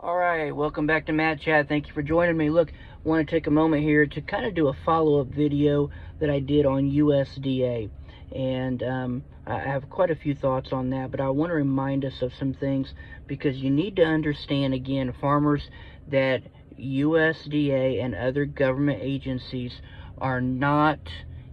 All right, welcome back to Matt Chat. Thank you for joining me. Look, I want to take a moment here to kind of do a follow-up video that I did on USDA. And I have quite a few thoughts on that, but I want to remind us of some things because you need to understand, again, farmers, that USDA and other government agencies are not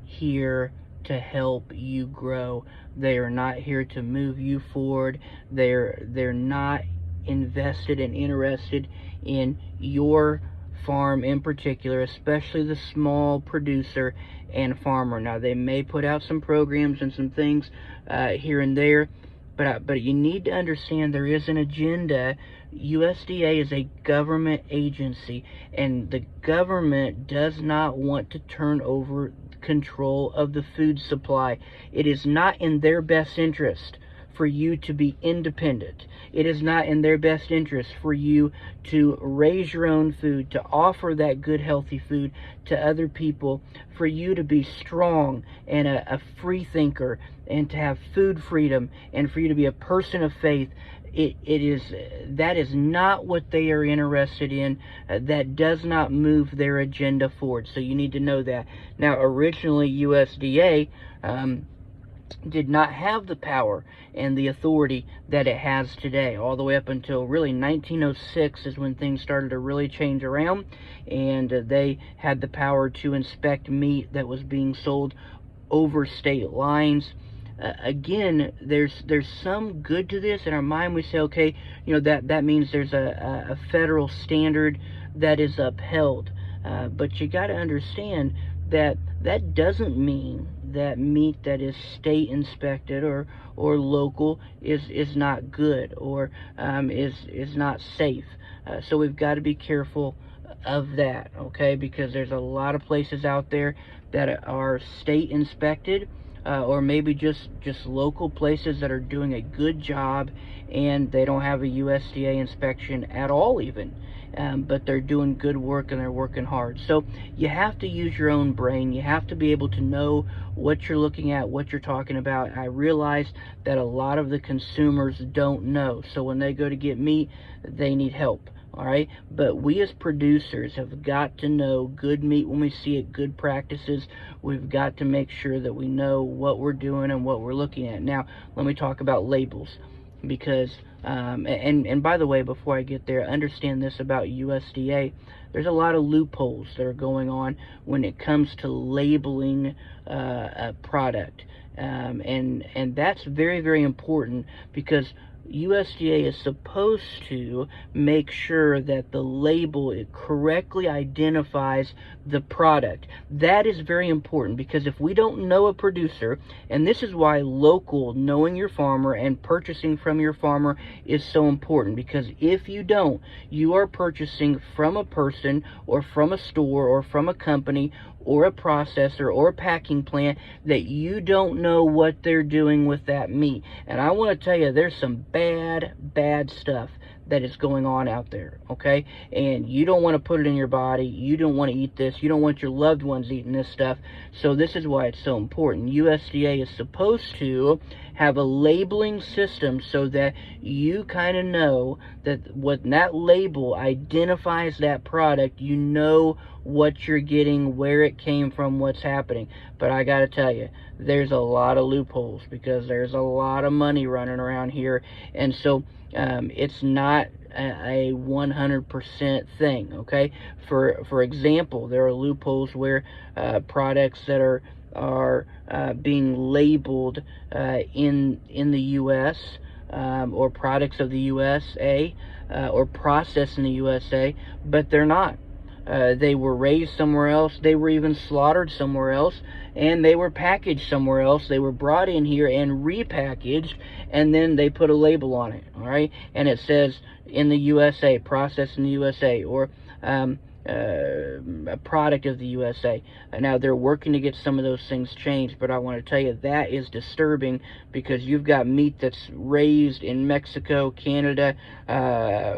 here to help you grow. They are not here to move you forward. They're not invested and interested in your farm in particular, especially the small producer and farmer. Now, they may put out some programs and some things here and there, but you need to understand there is an agenda. USDA is a government agency, and the government does not want to turn over control of the food supply. It is not in their best interest for you to be independent. It is not in their best interest for you to raise your own food, to offer that good, healthy food to other people, for you to be strong and a free thinker, and to have food freedom, and for you to be a person of faith. That is not what they are interested in. That does not move their agenda forward. So you need to know that. Now, originally USDA did not have the power and the authority that it has today. All the way up until really 1906 is when things started to really change around, and they had the power to inspect meat that was being sold over state lines. Again, there's some good to this. In our mind, we say, okay, that means there's a federal standard that is upheld. But you got to understand that doesn't mean that meat that is state inspected or local is not good or is not safe. So we've got to be careful of that, okay? Because there's a lot of places out there that are state inspected, or maybe just local places that are doing a good job, and they don't have a USDA inspection at all even. But they're doing good work and they're working hard. So you have to use your own brain. You have to be able to know what you're looking at, what you're talking about. I realize that a lot of the consumers don't know. So when they go to get meat, they need help. All right, but we as producers have got to know good meat when we see it, good practices. We've got to make sure that we know what we're doing and what we're looking at. Now, let me talk about labels, because and by the way, before I get there, understand this about USDA. There's a lot of loopholes that are going on when it comes to labeling a product, and that's very, very important, because USDA is supposed to make sure that the label, it correctly identifies the product. That is very important, because if we don't know a producer, and this is why local, knowing your farmer and purchasing from your farmer is so important, because if you don't, you are purchasing from a person or from a store or from a company or a processor or a packing plant that you don't know what they're doing with that meat. And I want to tell you, there's some bad stuff that is going on out there, okay? And you don't want to put it in your body. You don't want to eat this. You don't want your loved ones eating this stuff. So this is why it's so important. USDA is supposed to have a labeling system so that you kind of know that when that label identifies that product, you know what you're getting, where it came from, what's happening. But I gotta tell you, there's a lot of loopholes, because there's a lot of money running around here, and so it's not a 100% thing, okay? For example, there are loopholes where products that are being labeled in the U.S. Or products of the USA or processed in the USA, but they're not. They were raised somewhere else. They were even slaughtered somewhere else, and they were packaged somewhere else. They were brought in here and repackaged, and then they put a label on it, all right? And it says in the USA, processed in the USA, or a product of the USA. Now, they're working to get some of those things changed, but I want to tell you, that is disturbing, because you've got meat that's raised in Mexico, Canada,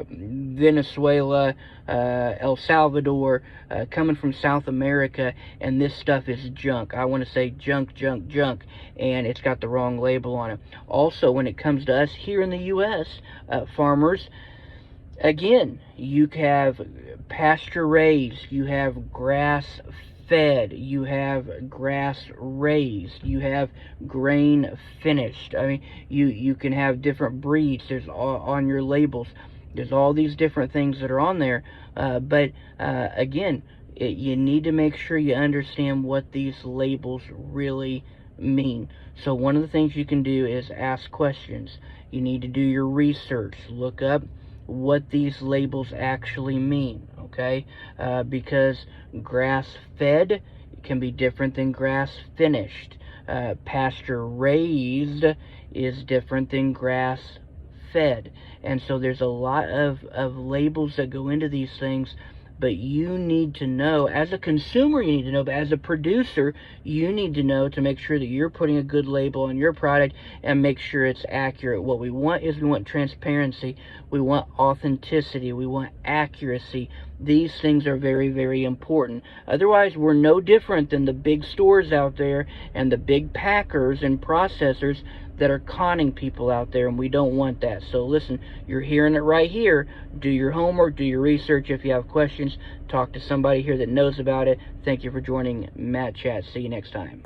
Venezuela, El Salvador, coming from South America, and this stuff is junk. I want to say junk, and it's got the wrong label on it. Also, when it comes to us here in the U.S., farmers, Again, you have pasture raised, you have grass fed, you have grass raised, you have grain finished. I mean, you can have different breeds. There's all on your labels. There's all these different things that are on there. But again, you need to make sure you understand what these labels really mean. So one of the things you can do is ask questions. You need to do your research. Look up what these labels actually mean, okay? Because grass fed can be different than grass finished. Pasture raised is different than grass fed. And so there's a lot of labels that go into these things, but you need to know, as a consumer you need to know, but as a producer you need to know to make sure that you're putting a good label on your product and make sure it's accurate. What we want is we want transparency, we want authenticity, we want accuracy. These things are very, very important. Otherwise, we're no different than the big stores out there and the big packers and processors that are conning people out there, and we don't want that. So listen, you're hearing it right here. Do your homework, do your research. If you have questions, talk to somebody here that knows about it. Thank you for joining Matt Chat. See you next time.